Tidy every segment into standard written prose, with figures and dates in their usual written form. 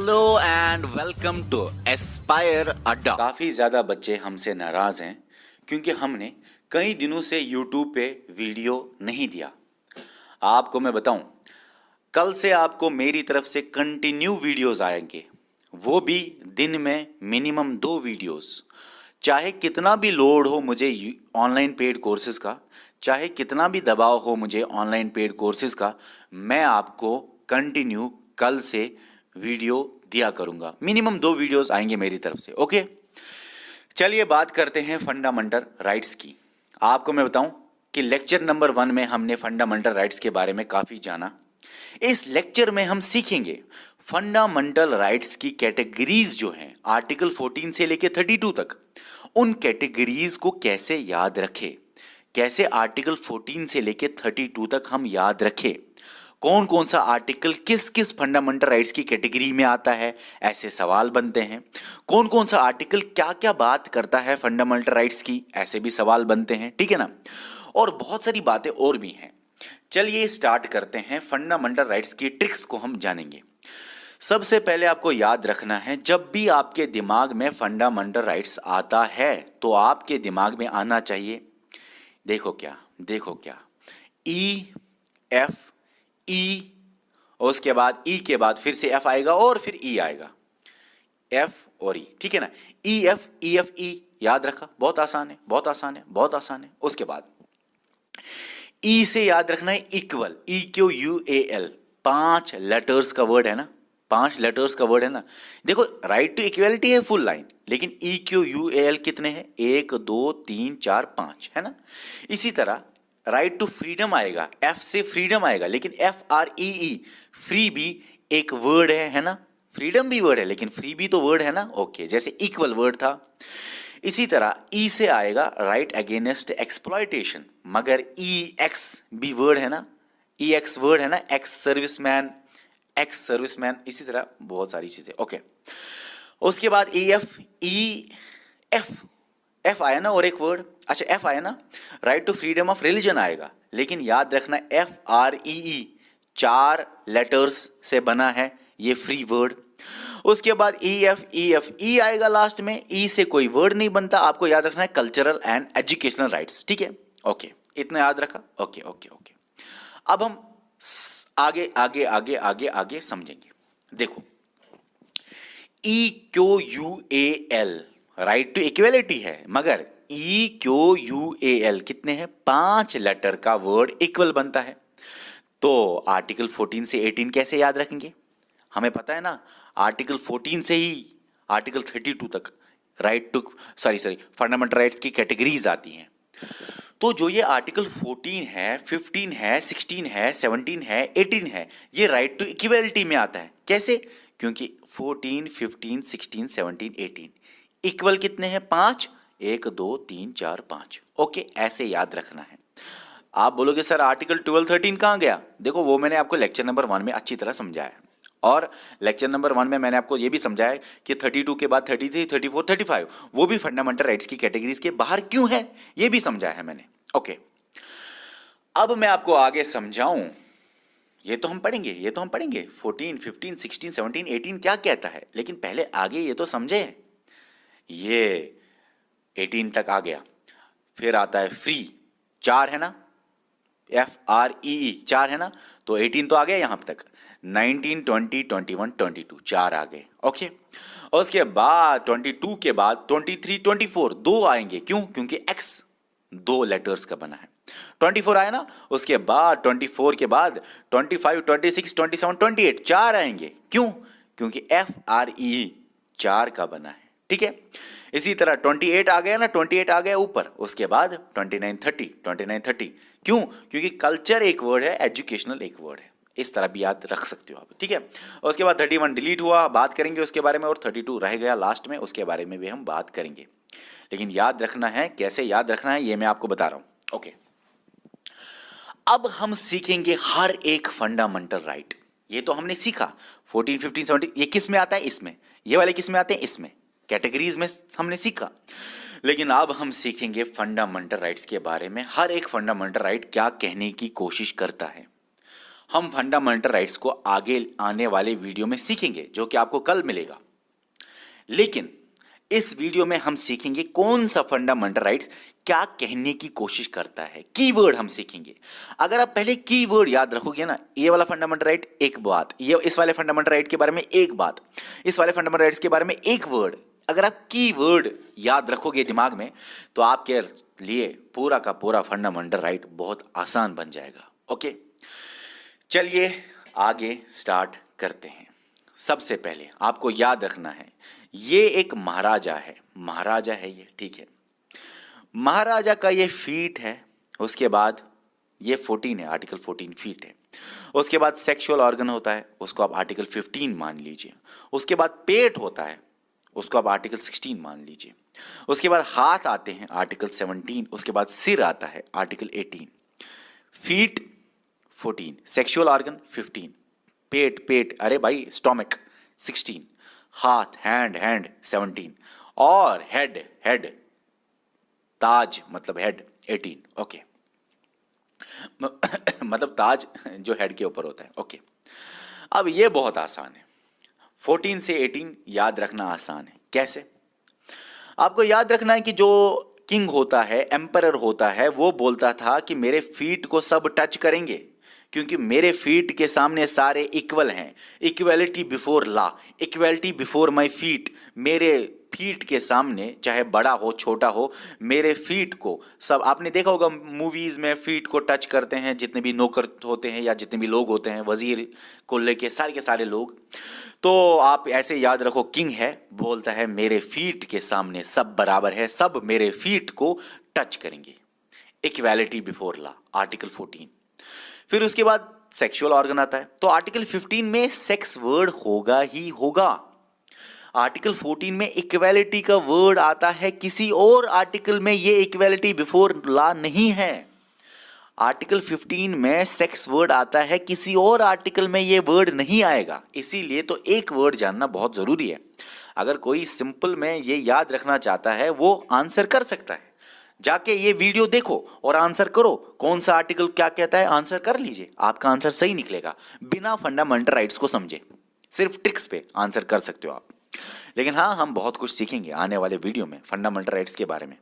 Hello and welcome to Aspire Adda. काफ़ी ज़्यादा बच्चे हमसे नाराज़ हैं क्योंकि हमने कई दिनों से YouTube पे वीडियो नहीं दिया। आपको मैं बताऊं, कल से आपको मेरी तरफ से कंटिन्यू वीडियोस आएंगे, वो भी दिन में मिनिमम 2 वीडियोस। चाहे कितना भी लोड हो मुझे ऑनलाइन पेड कोर्सेज का, चाहे कितना भी दबाव हो मुझे ऑनलाइन पेड कोर्सेज का, मैं आपको कंटिन्यू कल से वीडियो दिया करूंगा। मिनिमम 2 वीडियोस आएंगे मेरी तरफ से। ओके, चलिए बात करते हैं फंडामेंटल राइट्स की। आपको मैं बताऊं कि लेक्चर नंबर 1 में हमने फंडामेंटल राइट्स के बारे में काफ़ी जाना। इस लेक्चर में हम सीखेंगे फंडामेंटल राइट्स की कैटेगरीज जो हैं आर्टिकल 14 से लेकर 32 तक, उन कैटेगरीज को कैसे याद रखें, कैसे आर्टिकल 14 से लेकर 32 तक हम याद रखें, कौन कौन सा आर्टिकल किस किस फंडामेंटल राइट्स की कैटेगरी में आता है, ऐसे सवाल बनते हैं। कौन कौन सा आर्टिकल क्या क्या बात करता है फंडामेंटल राइट्स की, ऐसे भी सवाल बनते हैं। ठीक है ना, और बहुत सारी बातें और भी हैं। चलिए स्टार्ट करते हैं। फंडामेंटल राइट्स की ट्रिक्स को हम जानेंगे। सबसे पहले आपको याद रखना है, जब भी आपके दिमाग में फंडामेंटल राइट्स आता है तो आपके दिमाग में आना चाहिए, देखो क्या, ई एफ ई, और उसके बाद ई के बाद फिर से एफ आएगा और फिर ई आएगा, एफ और ई। ठीक है ना, ई एफ ई याद रखा, बहुत आसान है, बहुत आसान है, बहुत आसान है। उसके बाद ई से याद रखना है equal, E Q U A L, 5 letters का वर्ड है ना, 5 लेटर्स का वर्ड है ना। देखो, राइट टू इक्वलिटी है फुल लाइन, लेकिन ई क्यू यू ए एल कितने हैं, 1 2 3 4 5 है ना। इसी तरह राइट टू फ्रीडम आएगा, एफ से फ्रीडम आएगा, लेकिन एफ आर ई ई, फ्री भी एक वर्ड है ना, फ्रीडम भी वर्ड है लेकिन फ्री भी तो वर्ड है ना। ओके, जैसे इक्वल वर्ड था। इसी तरह ई से आएगा राइट अगेंस्ट एक्सप्लॉयटेशन, मगर ई एक्स भी वर्ड है ना, ई एक्स वर्ड है ना, एक्स सर्विसमैन, इसी तरह बहुत सारी चीजें। ओके, उसके बाद ई एफ आया ना, और एक वर्ड, अच्छा एफ आया ना, right to freedom of religion आएगा, लेकिन याद रखना F R E E 4 letters से बना है, ये फ्री वर्ड। उसके बाद ई एफ ई आएगा लास्ट में, ई से कोई वर्ड नहीं बनता। आपको याद रखना है कल्चरल एंड एजुकेशनल राइट्स। ठीक है, ओके, इतना याद रखा। ओके ओके ओके, अब हम आगे आगे आगे आगे आगे समझेंगे। देखो, E Q U A L right to equality है, मगर E Q U A L कितने हैं, 5 लेटर का वर्ड इक्वल बनता है। तो आर्टिकल 14 से 18 कैसे याद रखेंगे, हमें पता है ना, आर्टिकल 14 से ही आर्टिकल 32 तक राइट टू फंडामेंटल राइट्स की कैटेगरीज आती हैं। तो जो ये आर्टिकल 14 है, 15 है, 16 है, 17 है, 18 है, ये राइट टू इक्वलिटी में आता है। कैसे, क्योंकि 14, 15, 16, 17, 18 इक्वल कितने हैं, 5, 1 2 3 4 5। ओके, ऐसे याद रखना है। आप बोलोगे सर आर्टिकल 12, 13 कहाँ गया, देखो वो मैंने आपको लेक्चर नंबर 1 में अच्छी तरह समझाया है, और लेक्चर नंबर 1 में मैंने आपको ये भी समझाया कि 32 के बाद 33, 34, 35 वो भी फंडामेंटल राइट्स की कैटेगरीज के बाहर क्यों है, ये भी समझाया है मैंने। ओके, अब मैं आपको आगे समझाऊं, ये तो हम पढ़ेंगे 14, 15, 16, 17, 18 क्या कहता है, लेकिन पहले आगे ये तो समझे। ये 18 तक आ गया, फिर आता है फ्री, 4 है ना, एफ आर ई ई 4 है ना, तो 18 तो आ गया यहां तक, 19, 20, 21, 22 4 आ गए। ओके, और उसके बाद 22 के बाद 23, 24 2 आएंगे, क्यों, क्योंकि एक्स 2 लेटर्स का बना है। 24 आया ना, उसके बाद 24 के बाद 25, 26, 27, 28 4 आएंगे, क्यों, क्योंकि एफ आर ई 4 का बना है। ठीक है, इसी तरह 28 आ गया ना, 28 आ गया ऊपर, उसके बाद 29, 30 क्यों, क्योंकि कल्चर एक वर्ड है, एजुकेशनल एक वर्ड है, इस तरह भी याद रख सकते हो आप। ठीक है, और उसके बाद 31 डिलीट हुआ, बात करेंगे उसके बारे में, और 32 रह गया लास्ट में, उसके बारे में भी हम बात करेंगे, लेकिन याद रखना है, कैसे याद रखना है ये मैं आपको बता रहा हूं। ओके, अब हम सीखेंगे हर एक फंडामेंटल राइट। ये तो हमने सीखा 14, 15, 17, ये किस में आता है, इसमें, ये वाले किस में आते हैं, इसमें, कैटेगरीज में हमने सीखा। लेकिन अब हम सीखेंगे फंडामेंटल राइट्स के बारे में, हर एक फंडामेंटल राइट क्या कहने की कोशिश करता है। हम फंडामेंटल राइट्स को आगे आने वाले वीडियो में सीखेंगे, जो कि आपको कल मिलेगा। लेकिन इस वीडियो में हम सीखेंगे कौन सा फंडामेंटल राइट्स क्या कहने की कोशिश करता है, कीवर्ड हम सीखेंगे। अगर आप पहले कीवर्ड याद रखोगे ना, ये वाला फंडामेंटल राइट एक बात, ये इस वाले फंडामेंटल राइट के बारे में एक बात, इस वाले फंडामेंटल राइट्स के बारे में एक वर्ड, अगर आप कीवर्ड याद रखोगे दिमाग में, तो आपके लिए पूरा का पूरा फंडामेंटल राइट बहुत आसान बन जाएगा। ओके, चलिए आगे स्टार्ट करते हैं। सबसे पहले आपको याद रखना है, ये एक महाराजा है, महाराजा है ये, ठीक है। महाराजा का ये फीट है, उसके बाद ये 14 है, आर्टिकल 14 फीट है। उसके बाद सेक्सुअल ऑर्गन होता है, उसको आप आर्टिकल 15 मान लीजिए। उसके बाद पेट होता है, उसको आप आर्टिकल 16 मान लीजिए। उसके बाद हाथ आते हैं, आर्टिकल 17। उसके बाद सिर आता है, आर्टिकल 18। फीट 14, सेक्सुअल ऑर्गन 15, पेट अरे भाई स्टोमक 16, हाथ हैंड 17, और हेड ताज मतलब हेड 18। ओके मतलब ताज जो हेड के ऊपर होता है। ओके, अब ये बहुत आसान है, 14 से 18 याद रखना आसान है। कैसे? आपको याद रखना है कि जो किंग होता है, एम्परर होता है, वो बोलता था कि मेरे फीट को सब टच करेंगे, क्योंकि मेरे फीट के सामने सारे इक्वल हैं। Equality before law, equality before my feet. मेरे फीट के सामने चाहे बड़ा हो छोटा हो, मेरे फीट को सब, आपने देखा होगा मूवीज में फीट को टच करते हैं जितने भी नौकर होते हैं या जितने भी लोग होते हैं, वजीर को लेके सारे के सारे लोग। तो आप ऐसे याद रखो, किंग है, बोलता है मेरे फीट के सामने सब बराबर है, सब मेरे फीट को टच करेंगे। Equality before law, article 14। फिर उसके बाद सेक्सुअल ऑर्गन आता है, तो आर्टिकल 15 में सेक्स वर्ड होगा ही होगा। आर्टिकल 14 में इक्वालिटी का वर्ड आता है, किसी और आर्टिकल में ये इक्वालिटी बिफोर लॉ नहीं है। आर्टिकल 15 में सेक्स वर्ड आता है, किसी और आर्टिकल में ये वर्ड नहीं आएगा। इसीलिए तो एक वर्ड जानना बहुत जरूरी है। अगर कोई सिंपल में ये याद रखना चाहता है, वो आंसर कर सकता है, जाके ये वीडियो देखो और आंसर करो, कौन सा आर्टिकल क्या कहता है, आंसर कर लीजिए, आपका आंसर सही निकलेगा। बिना फंडामेंटल राइट्स को समझे, सिर्फ ट्रिक्स पे आंसर कर सकते हो आप। लेकिन हाँ, हम बहुत कुछ सीखेंगे आने वाले वीडियो में फंडामेंटल राइट्स के बारे में।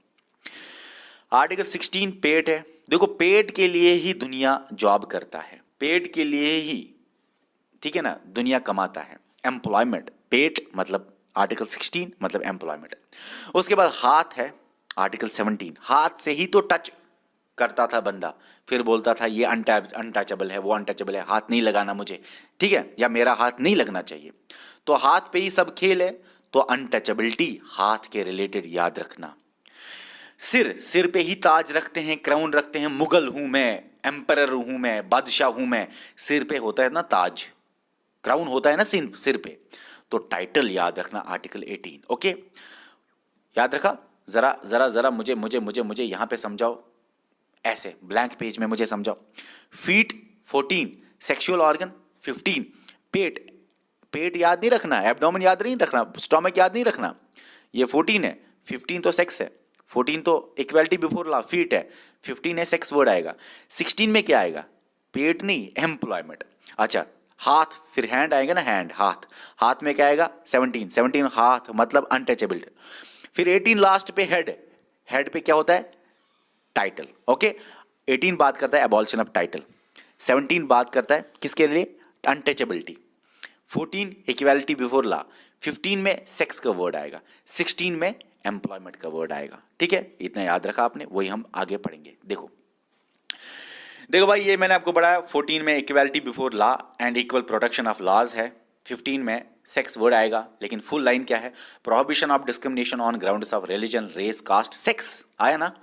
आर्टिकल 16 पेट है। देखो, पेट के लिए ही दुनिया जॉब करता है, पेट के लिए ही, ठीक है ना, दुनिया कमाता है। एम्प्लॉयमेंट, पेट मतलब आर्टिकल 16 मतलब एम्प्लॉयमेंट। उसके बाद हाथ है, आर्टिकल 17। हाथ से ही तो टच करता था बंदा, फिर बोलता था ये अनटचेबल है, वो अनटचेबल है, हाथ नहीं लगाना मुझे, ठीक है, या मेरा हाथ नहीं लगना चाहिए। तो हाथ पे ही सब खेल है, तो अनटचेबिलिटी हाथ के रिलेटेड याद रखना। सिर पे ही ताज रखते हैं, क्राउन रखते हैं, मुगल हूं मैं, एम्परर हूं मैं, बादशाह हूं मैं, सिर पे होता है ना ताज, क्राउन होता है ना सिर पे, तो टाइटल याद रखना, आर्टिकल 18। ओके, याद रखा? जरा जरा जरा मुझे मुझे मुझे मुझे यहां पे समझाओ, ऐसे ब्लैंक पेज में मुझे समझाओ। फीट 14, सेक्सुअल ऑर्गन 15, पेट याद नहीं रखना, एब्डोमेन याद नहीं रखना, स्टोमक याद नहीं रखना, ये 14 है, 15 तो सेक्स है, 14 तो इक्वालिटी बिफोर लॉ, फीट है, 15 है सेक्स वर्ड आएगा। 16 में क्या आएगा? पेट नहीं, एम्प्लॉयमेंट। अच्छा, हाथ, फिर हैंड आएगा ना, हाथ में क्या आएगा? 17 हाथ मतलब अनटचेबल। फिर 18 लास्ट पे हेड पे क्या होता है? टाइटल। ओके, 18 बात करता है एबॉलिशन ऑफ टाइटल, 17 बात करता है किसके लिए? अनटचेबिलिटी। 14 इक्वालिटी बिफोर लॉ, 15 में सेक्स का वर्ड आएगा, 16 में एम्प्लॉयमेंट का वर्ड आएगा। ठीक है, इतना याद रखा आपने, वही हम आगे पढ़ेंगे। देखो भाई, ये मैंने आपको पढ़ाया। 14 में equality before law and equal protection of laws है, 15 में सेक्स वर्ड आएगा, लेकिन फुल लाइन क्या है? Prohibition of discrimination on grounds of religion, race, caste, sex आया ना,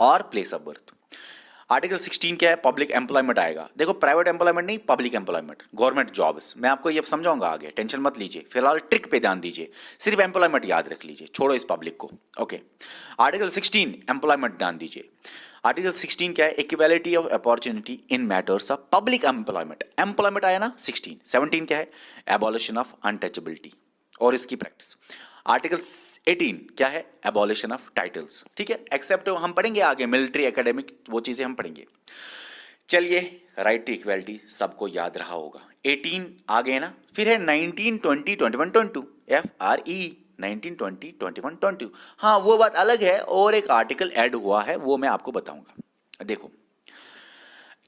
और प्लेस ऑफ बर्थ। आर्टिकल 16 क्या है? पब्लिक एम्प्लॉयमेंट आएगा। देखो, प्राइवेट एम्प्लॉयमेंट नहीं, पब्लिक एम्प्लॉयमेंट, गवर्नमेंट जॉब्स। मैं आपको ये समझाऊंगा आगे, टेंशन मत लीजिए, फिलहाल ट्रिक पे ध्यान दीजिए, सिर्फ एम्प्लॉयमेंट याद रख लीजिए, छोड़ो इस पब्लिक को। ओके, आर्टिकल 16 एम्प्लॉयमेंट ध्यान दीजिए। आर्टिकल 16 क्या है? Equality of opportunity in matters of public employment, employment आया ना 16। 17 क्या है? एबॉलिशन ऑफ अनटचेबिलिटी और इसकी प्रैक्टिस। आर्टिकल 18 क्या है? Abolition of titles. ठीक है, एक्सेप्ट हम पढ़ेंगे आगे, मिलिट्री, एकेडमिक, वो चीजें हम पढ़ेंगे। चलिए, राइट टू इक्वलिटी सबको याद रहा होगा। 18 आ गए ना, फिर है 19, 20, 21, 22, FRE 19, 20, 21, 22। हाँ, वो बात अलग है और एक आर्टिकल ऐड हुआ है, वो मैं आपको बताऊंगा। देखो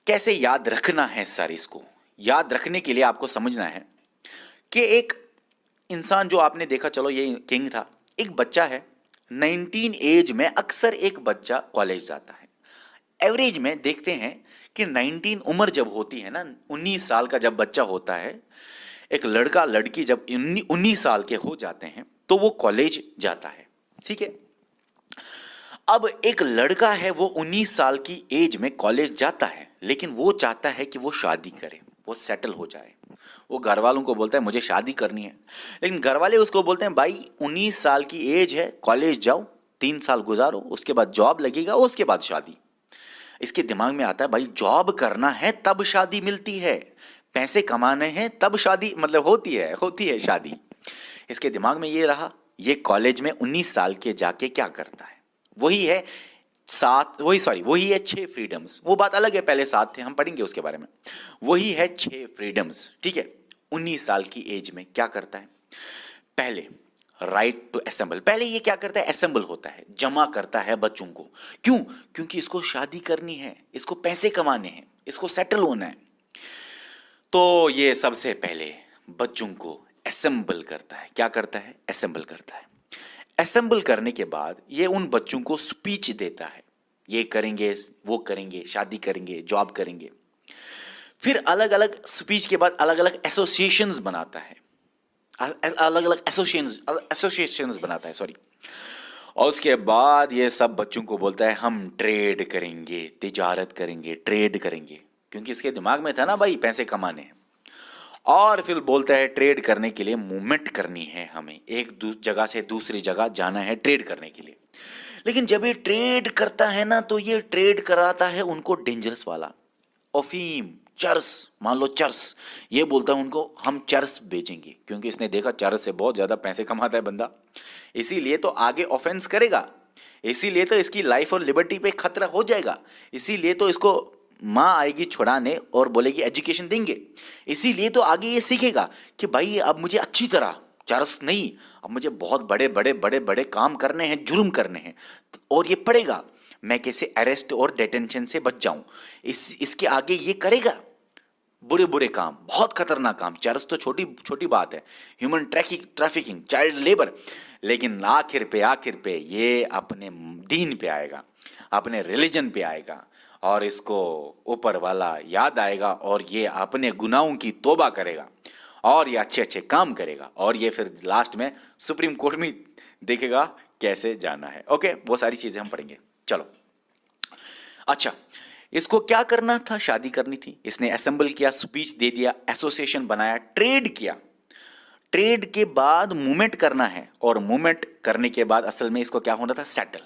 कैसे याद रखना है सर, इसको याद रखने के लिए आपको समझना है कि एक इंसान जो आपने देखा, चलो ये किंग था, एक बच्चा है 19 एज में अक्सर एक बच्चा कॉलेज जाता है। एवरेज में देखते हैं कि 19 उम्र जब होती है ना, 19 साल का जब बच्चा होता है, एक लड़का लड़की जब 19 साल के हो जाते हैं तो वो कॉलेज जाता है। ठीक है, अब एक लड़का है वो 19 साल की एज में कॉलेज जाता है, लेकिन वो चाहता है कि वो शादी करे, वो सेटल हो जाए। वो घर वालों को बोलता है मुझे शादी करनी है, लेकिन घर वाले उसको बोलते हैं भाई 19 साल की एज है, कॉलेज जाओ, 3 साल गुजारो, उसके बाद जॉब लगेगा, उसके बाद शादी। इसके दिमाग में आता है भाई जॉब करना है तब शादी मिलती है, पैसे कमाने हैं तब शादी मतलब होती है शादी। इसके दिमाग में ये रहा। ये कॉलेज में 19 साल के जाके क्या करता है, वही है वही है 6 फ्रीडम्स। वो बात अलग है, पहले 7 थे, हम पढ़ेंगे उसके बारे में। वही है 6 फ्रीडम्स। ठीक है, 19 साल की एज में क्या करता है? पहले राइट टू असेंबल। पहले ये क्या करता है? असेंबल होता है, जमा करता है बच्चों को। क्यों? क्योंकि इसको शादी करनी है, इसको पैसे कमाने हैं, इसको सेटल होना है। तो ये सबसे पहले बच्चों को असेंबल करता है। क्या करता है? असेंबल करता है। असेंबल करने के बाद ये उन बच्चों को स्पीच देता है, ये करेंगे, वो करेंगे, शादी करेंगे, जॉब करेंगे। फिर अलग अलग स्पीच के बाद अलग अलग एसोसिएशंस बनाता है, अलग अलग एसोसिएशंस बनाता है, सॉरी। और उसके बाद ये सब बच्चों को बोलता है हम ट्रेड करेंगे, तिजारत करेंगे, ट्रेड करेंगे, क्योंकि इसके दिमाग में था ना भाई पैसे कमाने हैं। और फिर बोलता है ट्रेड करने के लिए मूवमेंट करनी है, हमें एक जगह से दूसरी जगह जाना है ट्रेड करने के लिए। लेकिन जब ये ट्रेड करता है ना, तो ये ट्रेड कराता है उनको डेंजरस वाला, अफीम, चरस। मान लो चरस, ये बोलता है उनको हम चरस बेचेंगे, क्योंकि इसने देखा चरस से बहुत ज्यादा पैसे कमाता है बंदा, इसीलिए तो आगे ऑफेंस करेगा, इसीलिए तो इसकी लाइफ और लिबर्टी पे खतरा हो जाएगा, इसीलिए तो इसको माँ आएगी छुड़ाने और बोलेगी एजुकेशन देंगे, इसीलिए तो आगे ये सीखेगा कि भाई अब मुझे अच्छी तरह चरस नहीं, अब मुझे बहुत बड़े बड़े बड़े बड़े काम करने हैं, जुर्म करने हैं, और ये पढ़ेगा मैं कैसे अरेस्ट और डिटेंशन से बच जाऊं। इसके आगे ये करेगा बुरे बुरे काम, बहुत खतरनाक काम। चरस तो छोटी छोटी बात है, ह्यूमन ट्रैफिकिंग, चाइल्ड लेबर, लेकिन आखिर पे ये अपने दीन पे आएगा, अपने रिलीजन पे आएगा, और इसको ऊपर वाला याद आएगा, और ये अपने गुनाहों की तौबा करेगा, और ये अच्छे अच्छे काम करेगा, और ये फिर लास्ट में सुप्रीम कोर्ट में देखेगा कैसे जाना है। ओके, वो सारी चीजें हम पढ़ेंगे। चलो, अच्छा, इसको क्या करना था? शादी करनी थी। इसने असेंबल किया, स्पीच दे दिया, एसोसिएशन बनाया, ट्रेड किया। ट्रेड के बाद मूवमेंट करना है, और मूवमेंट करने के बाद असल में इसको क्या होना था? सेटल।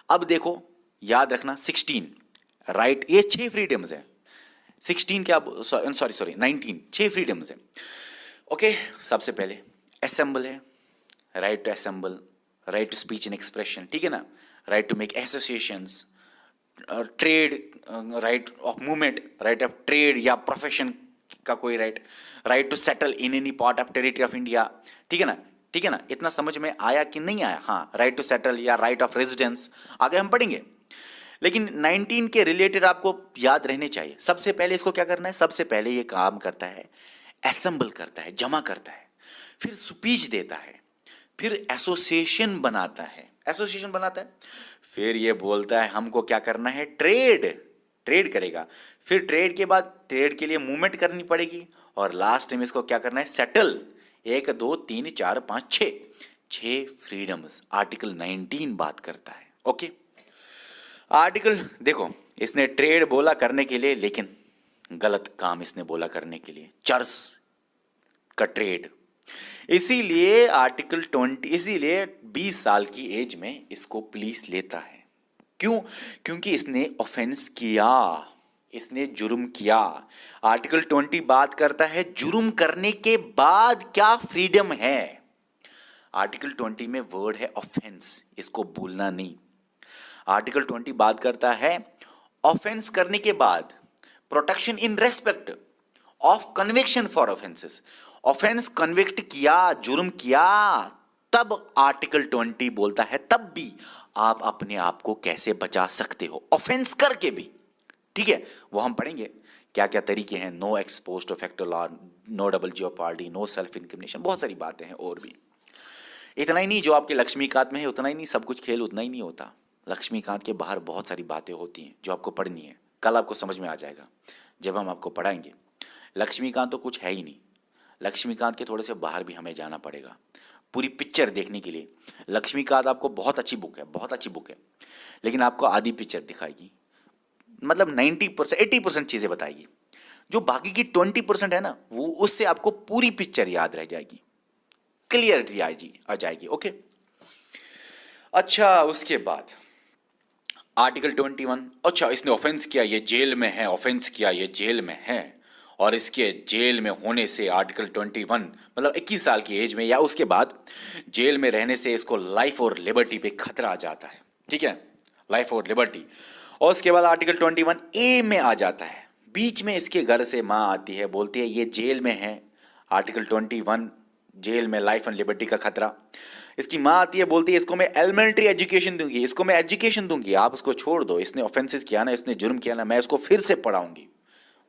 अब देखो, याद रखना 16 राइट, ये 6 फ्रीडम्स है। 16 क्या, सॉरी 19, 6 फ्रीडम्स है। ओके, सबसे पहले असेंबल है, right to assemble, right to speech and expression, ठीक है ना, right to make associations, trade, right of movement, right of trade या प्रोफेशन का कोई right, right to settle in any part of territory of India, ठीक है ना, ठीक है ना। इतना समझ में आया कि नहीं आया? हाँ, राइट टू सेटल या राइट ऑफ रेजिडेंस आगे हम पढ़ेंगे, लेकिन 19 के रिलेटेड आपको याद रहने चाहिए। सबसे पहले इसको क्या करना है? सबसे पहले ये काम करता है, असेंबल करता है, जमा करता है, फिर स्पीच देता है, फिर एसोसिएशन बनाता है, फिर ये बोलता है हमको क्या करना है? ट्रेड करेगा, फिर ट्रेड के बाद ट्रेड के लिए मूवमेंट करनी पड़ेगी, और लास्ट में इसको क्या करना है? सेटल। 1 2 3 4 5 6 फ्रीडम्स आर्टिकल 19 बात करता है। ओके, आर्टिकल देखो, इसने ट्रेड बोला करने के लिए, लेकिन गलत काम इसने बोला करने के लिए, चर्च का ट्रेड। इसीलिए आर्टिकल 20, इसीलिए 20 साल की एज में इसको पुलिस लेता है। क्यों? क्योंकि इसने ऑफेंस किया, इसने जुर्म किया। आर्टिकल 20 बात करता है जुर्म करने के बाद क्या फ्रीडम है। आर्टिकल 20 में वर्ड है ऑफेंस, इसको भूलना नहीं। आर्टिकल 20 बात करता है ऑफेंस करने के बाद protection in respect of conviction for offences, offence convict किया, जुर्म किया, तब आर्टिकल 20 बोलता है तब भी आप अपने आप को कैसे बचा सकते हो, ऑफेंस करके भी। ठीक है, वो हम पढ़ेंगे क्या क्या तरीके हैं, no expose to factor law, no double jeopardy, no self incrimination, बहुत सारी बातें हैं और भी। इतना ही नहीं, जो आपके लक्ष्मीकांत में है उतना ही नहीं, सब कुछ खेल उतना ही नहीं होता। लक्ष्मीकांत के बाहर बहुत सारी बातें होती हैं जो आपको पढ़नी है, कल आपको समझ में आ जाएगा जब हम आपको पढ़ाएंगे। लक्ष्मीकांत तो कुछ है ही नहीं, लक्ष्मीकांत के थोड़े से बाहर भी हमें जाना पड़ेगा पूरी पिक्चर देखने के लिए। लक्ष्मीकांत आपको बहुत अच्छी बुक है, बहुत अच्छी बुक है, लेकिन आपको आधी पिक्चर दिखाएगी, मतलब 90% 80% चीज़ें बताएगी। जो बाकी की 20% है ना, वो उससे आपको पूरी पिक्चर याद रह जाएगी, क्लियरिटी आ जाएगी। ओके, अच्छा उसके बाद आर्टिकल 21, अच्छा इसने ऑफेंस किया, ये जेल में है, ऑफेंस किया, ये जेल में है, और इसके जेल में होने से आर्टिकल 21 मतलब 21 साल की एज में या उसके बाद जेल में रहने से इसको लाइफ और लिबर्टी पे खतरा आ जाता है। ठीक है, लाइफ और लिबर्टी। और उसके बाद आर्टिकल 21 ए में आ जाता है, बीच में इसके घर से माँ आती है, बोलती है ये जेल में है, आर्टिकल 21 जेल में लाइफ एंड लिबर्टी का खतरा। इसकी माँ आती है, बोलती है इसको मैं एलिमेंट्री एजुकेशन दूंगी, इसको मैं एजुकेशन दूंगी, आप उसको छोड़ दो, इसने ऑफेंसेस किया ना, इसने जुर्म किया ना, मैं इसको फिर से पढ़ाऊंगी,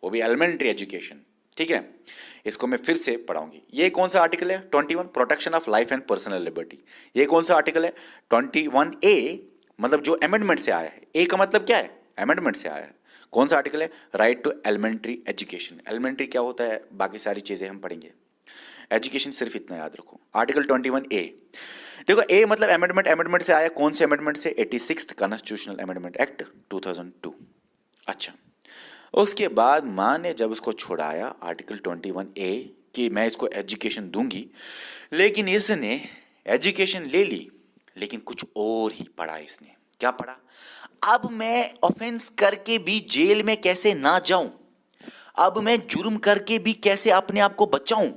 वो भी एलिमेंट्री एजुकेशन। ठीक है, इसको मैं फिर से पढ़ाऊंगी। ये कौन सा आर्टिकल है? 21, protection of life and personal liberty. ये कौन सा आर्टिकल है? 21 ए, मतलब जो अमेंडमेंट से आया है। ए का मतलब क्या है? अमेंडमेंट से आया है। कौन सा आर्टिकल है? Right to elementary education. Elementary क्या होता है, बाकी सारी चीजें हम पढ़ेंगे, एजुकेशन सिर्फ इतना याद रखो। आर्टिकल 21 ए, देखो ए मतलब अमेंडमेंट, अमेंडमेंट से आया, कौन से अमेंडमेंट से? 86th constitutional amendment act 2002। अच्छा, उसके बाद माँ ने जब उसको छुड़ाया, आर्टिकल 21 ए कि मैं इसको एजुकेशन दूंगी, लेकिन इसने एजुकेशन ले ली, लेकिन कुछ और ही पढ़ा इसने। क्या पढ़ा? अब मैं ऑफेंस करके भी जेल में कैसे ना जाऊं, अब मैं जुर्म करके भी कैसे अपने आप को बचाऊं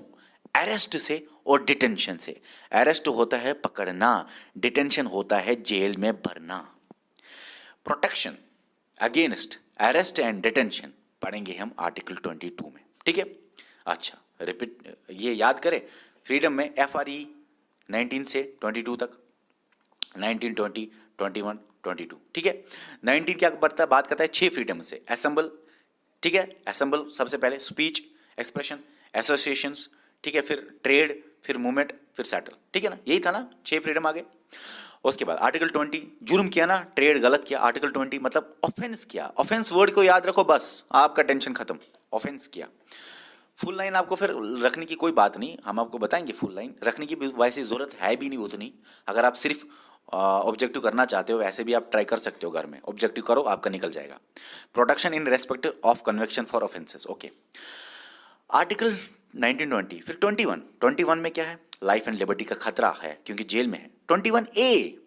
अरेस्ट से और डिटेंशन से। अरेस्ट होता है पकड़ना, डिटेंशन होता है जेल में भरना। Protection against arrest and detention पढ़ेंगे हम आर्टिकल 22 में। ठीक है, अच्छा रिपीट, ये याद करें, फ्रीडम में FRE 19 से 22 तक, 19, 20, 21, 22। ठीक है, 19 क्या करता है? बात करता है 6 फ्रीडम से। असेंबल, ठीक है, असेंबल सबसे पहले, स्पीच, एक्सप्रेशन, एसोसिएशंस, ठीक है, फिर ट्रेड, फिर मूवमेंट, फिर सेटल। ठीक है ना, यही था ना, 6 फ्रीडम आ गए। उसके बाद आर्टिकल 20, जुर्म किया ना, ट्रेड गलत किया, आर्टिकल 20 मतलब ऑफेंस किया। ऑफेंस वर्ड को याद रखो, बस आपका टेंशन खत्म, ऑफेंस किया। फुल लाइन आपको फिर रखने की कोई बात नहीं, हम आपको बताएंगे फुल लाइन रखने की वैसे जरूरत है भी नहीं उतनी। अगर आप सिर्फ ऑब्जेक्टिव करना चाहते हो, वैसे भी आप ट्राई कर सकते हो घर में, ऑब्जेक्टिव करो, आपका निकल जाएगा। Protection in respect of conviction for offences. Okay, article 1920, फिर 21 में क्या है? लाइफ एंड लिबर्टी का खतरा है क्योंकि जेल में है। 21 ए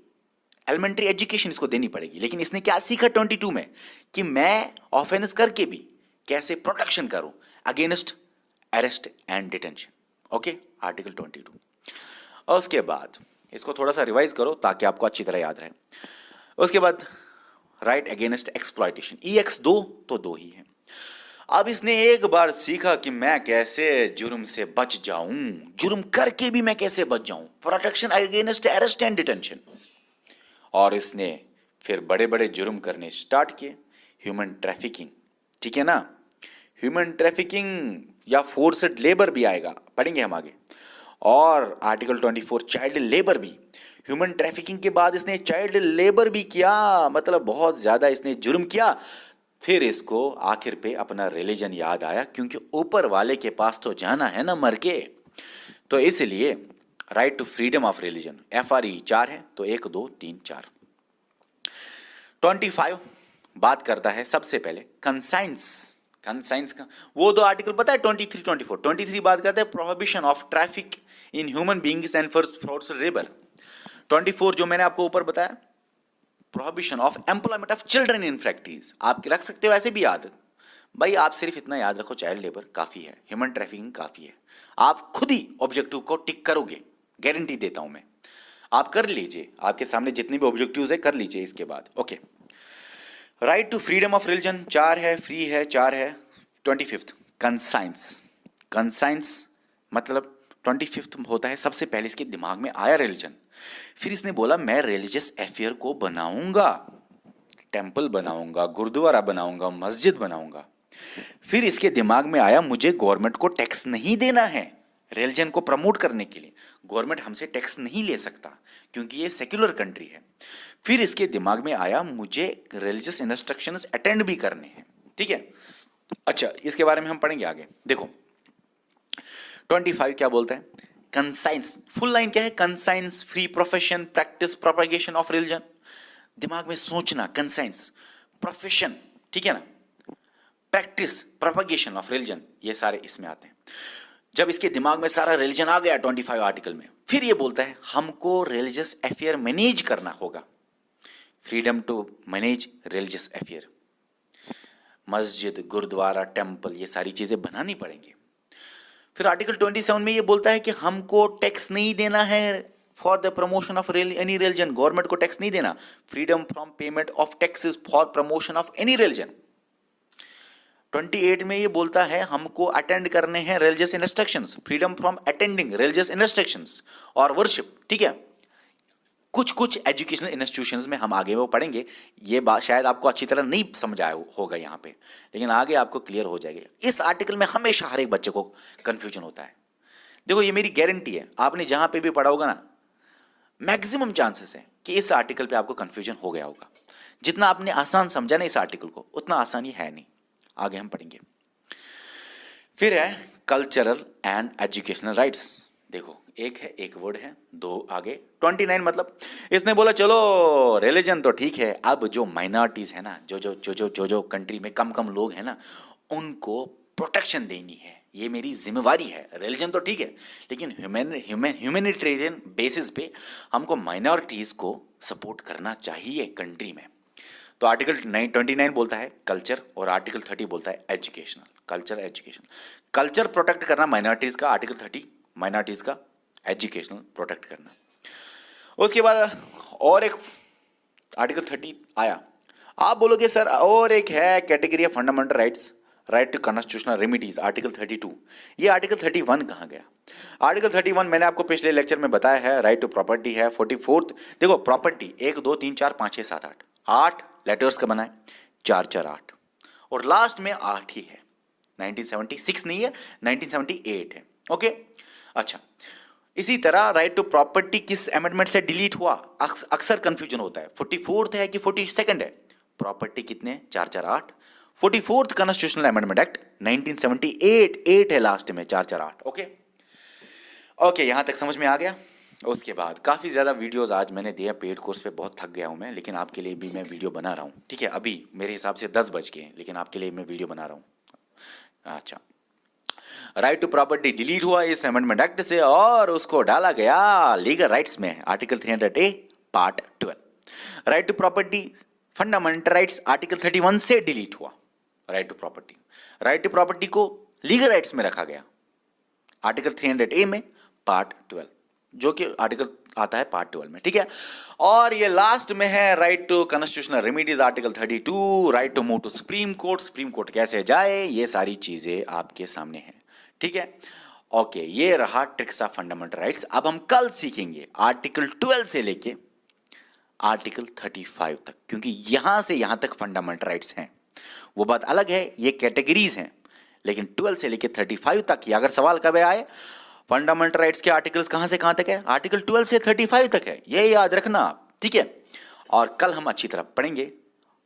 एलिमेंट्री एजुकेशन इसको देनी पड़ेगी, लेकिन इसने क्या सीखा 22 में? कि मैं ऑफेंस करके भी कैसे प्रोटेक्शन करूं against arrest and detention. Okay, article 22। और उसके बाद इसको थोड़ा सा रिवाइज करो ताकि आपको अच्छी तरह याद रहे। उसके बाद राइट अगेंस्ट एक्सप्लॉयटेशन, EX 2 तो 2 ही है। अब इसने एक बार सीखा कि मैं कैसे जुर्म से बच जाऊं, जुर्म करके भी मैं कैसे बच जाऊं, protection against arrest and detention. और इसने फिर बड़े बड़े जुर्म करने स्टार्ट किए, ह्यूमन ट्रैफिकिंग। ठीक है ना, ह्यूमन ट्रैफिकिंग या फोर्स्ड लेबर भी आएगा, पढ़ेंगे हम आगे। और आर्टिकल 24 चाइल्ड लेबर भी। ह्यूमन ट्रैफिकिंग के बाद इसने चाइल्ड लेबर भी किया, मतलब बहुत ज्यादा इसने जुर्म किया। फिर इसको आखिर पे अपना रिलीजन याद आया, क्योंकि ऊपर वाले के पास तो जाना है ना मर के, तो इसलिए right to freedom of religion, FRE 4 है, तो 1, 2, 3, 4। 25 बात करता है सबसे पहले कंसाइंस का, वो 2 आर्टिकल पता है, 23, 24। 23 बात करता है prohibition of traffic in human beings and forced labour. 24 जो मैंने आपको ऊपर बताया, prohibition of employment of children in factories. आप रख सकते हो ऐसे भी याद, भाई आप सिर्फ इतना याद रखो, चाइल्ड लेबर काफी है, ह्यूमन ट्रैफिकिंग काफी है। आप खुद ही ऑब्जेक्टिव को टिक करोगे, गारंटी देता हूं मैं, आप कर लीजिए, आपके सामने जितने भी ऑब्जेक्टिव्स है कर लीजिए इसके बाद। Okay, right to freedom of religion 4 है, फ्री है 4 है, 25th कंसाइंस। कंसाइंस मतलब 25th होता है सबसे पहले इसके दिमाग में आया रिलीजन। फिर इसने बोला मैं रिलीजियस अफेयर को बनाऊंगा, टेंपल बनाऊंगा, गुरुद्वारा बनाऊंगा, मस्जिद बनाऊंगा। फिर इसके दिमाग में आया मुझे गवर्नमेंट को टैक्स नहीं देना है, रिलीजन को प्रमोट करने के लिए गवर्नमेंट हमसे टैक्स नहीं ले सकता क्योंकि ये सेक्युलर कंट्री है। फिर इसके दिमाग में आया मुझे रिलीजियस इंस्ट्रक्शंस अटेंड भी करने हैं, ठीक है। अच्छा, इसके बारे में हम पढ़ेंगे आगे। देखो 25 क्या बोलता है, कंसाइंस, फुल लाइन क्या है, conscience free profession practice propagation of religion. दिमाग में सोचना, कंसाइंस प्रोफेशन, ठीक है ना, प्रैक्टिस प्रोपेगेशन ऑफ रिलीजन, ये सारे इसमें आते हैं। जब इसके दिमाग में सारा रिलीजन आ गया 25 आर्टिकल में, फिर ये बोलता है हमको रिलीजियस अफेयर मैनेज करना होगा, freedom to manage religious affair, मस्जिद, गुरुद्वारा, टेंपल, ये सारी चीजें बनानी पड़ेंगी। फिर आर्टिकल 27 में ये बोलता है कि हमको टैक्स नहीं देना है for the promotion of any religion, government को टैक्स नहीं देना, freedom from payment of taxes for promotion of any religion. 28 में ये बोलता है हमको अटेंड करने हैं religious instructions, freedom from attending religious instructions और वर्शिप, ठीक है। कुछ एजुकेशनल इंस्टीट्यूशंस में हम आगे वो पढ़ेंगे, ये बात शायद आपको अच्छी तरह नहीं समझ आया होगा यहाँ पे, लेकिन आगे आपको क्लियर हो जाएगी। इस आर्टिकल में हमेशा हर एक बच्चे को कंफ्यूजन होता है। देखो ये मेरी गारंटी है, आपने जहाँ पे भी पढ़ा होगा ना, मैक्सिमम चांसेस है कि इस आर्टिकल पे आपको कंफ्यूजन हो गया होगा। जितना आपने आसान समझा ना इस आर्टिकल को, उतना आसान ही है नहीं। आगे हम पढ़ेंगे। फिर है कल्चरल एंड एजुकेशनल राइट्स। देखो एक है, एक वर्ड है, दो आगे 29 मतलब इसने बोला चलो रिलीजन तो ठीक है, अब जो माइनॉरिटीज है ना, जो कंट्री में कम लोग हैं ना, उनको प्रोटेक्शन देनी है, ये मेरी जिम्मेवारी है। रिलीजन तो ठीक है, लेकिन ह्यूमैनिटेरियन बेसिस पे हमको माइनॉरिटीज को सपोर्ट करना चाहिए कंट्री में। तो आर्टिकल 29 बोलता है कल्चर और आर्टिकल 30 बोलता है educational, culture education. Culture protect करना माइनॉरिटीज का, आर्टिकल 30 माइनॉरिटीज का एजुकेशनल प्रोटेक्ट करना। उसके बाद और एक आर्टिकल 30 आया। आप बोलोगे सर और एक है category of fundamental rights, right to constitutional remedies, article 32। ये आर्टिकल 31 कहाँ गया? आर्टिकल 31 मैंने आपको पिछले लेक्चर में बताया है, राइट टू प्रॉपर्टी है। 44 देखो प्रॉपर्टी 1 2 3 4 5 6 7 8 8 लेटर्स का बना है, 4 4 8 और लास्ट में 8 ही है। 1976 नहीं है, 1978 है। ओके अच्छा, इसी तरह राइट टू प्रॉपर्टी किस अमेंडमेंट से डिलीट हुआ? अक्सर कंफ्यूजन होता है, 44th है कि 42nd है। प्रॉपर्टी कितने? 4 4 8। 44th कॉन्स्टिट्यूशनल अमेंडमेंट एक्ट 1978, 8 है लास्ट में, 4 4 8। ओके ओके, यहां तक समझ में आ गया। उसके बाद काफ़ी ज़्यादा वीडियोस आज मैंने दिया, पेड कोर्स पे बहुत थक गया हूं मैं, लेकिन आपके लिए भी मैं वीडियो बना रहा हूं, ठीक है। अभी मेरे हिसाब से 10 बज गए, लेकिन आपके लिए मैं वीडियो बना रहा हूं। अच्छा, राइट टू प्रॉपर्टी डिलीट हुआ इस अमेंडमेंट एक्ट से और उसको डाला गया लीगल राइट्स में, article 300A part 12। Right to property fundamental rights article 31 से डिलीट हुआ। Right to property, right to property को लीगल राइट्स में रखा गया आर्टिकल 300A में पार्ट 12, जो कि आर्टिकल आता है पार्ट 12 में, ठीक है। और ये लास्ट में है right to constitutional remedies article 32, right to move to supreme court, supreme court कैसे जाए, ये सारी चीजें आपके सामने हैं, ठीक है। ओके, ये रहा ट्रिक्स ऑफ फंडामेंटल राइट्स। अब हम कल सीखेंगे आर्टिकल 12 से लेके आर्टिकल 35 तक, क्योंकि यहां से यहां तक फंडामेंटल राइट्स हैं, वो बात अलग है, ये कैटेगरीज हैं। लेकिन 12 से लेके 35 तक, या अगर सवाल कब आए फंडामेंटल राइट्स के आर्टिकल्स कहां से कहां तक है, आर्टिकल 12 से 35 तक है, ये याद रखना, ठीक है। और कल हम अच्छी तरह पढ़ेंगे।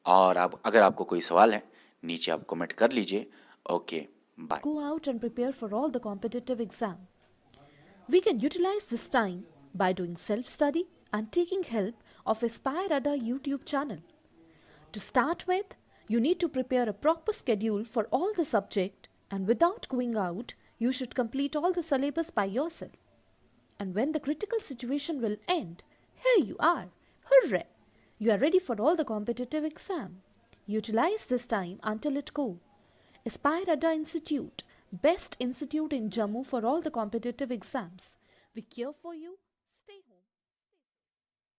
और अब अगर आपको कोई सवाल है नीचे आप कमेंट कर लीजिए। Okay bye. Go out and prepare for all the competitive exam. We can utilize this time by doing self-study and taking help of Aspire Ada YouTube channel. To start with, you need to prepare a proper schedule for all the subject, and without going out, you should complete all the syllabus by yourself. And when the critical situation will end, here you are. Hooray! You are ready for all the competitive exam. Utilize this time until it go. Aspire Ada Institute, best institute in Jammu for all the competitive exams. We care for you.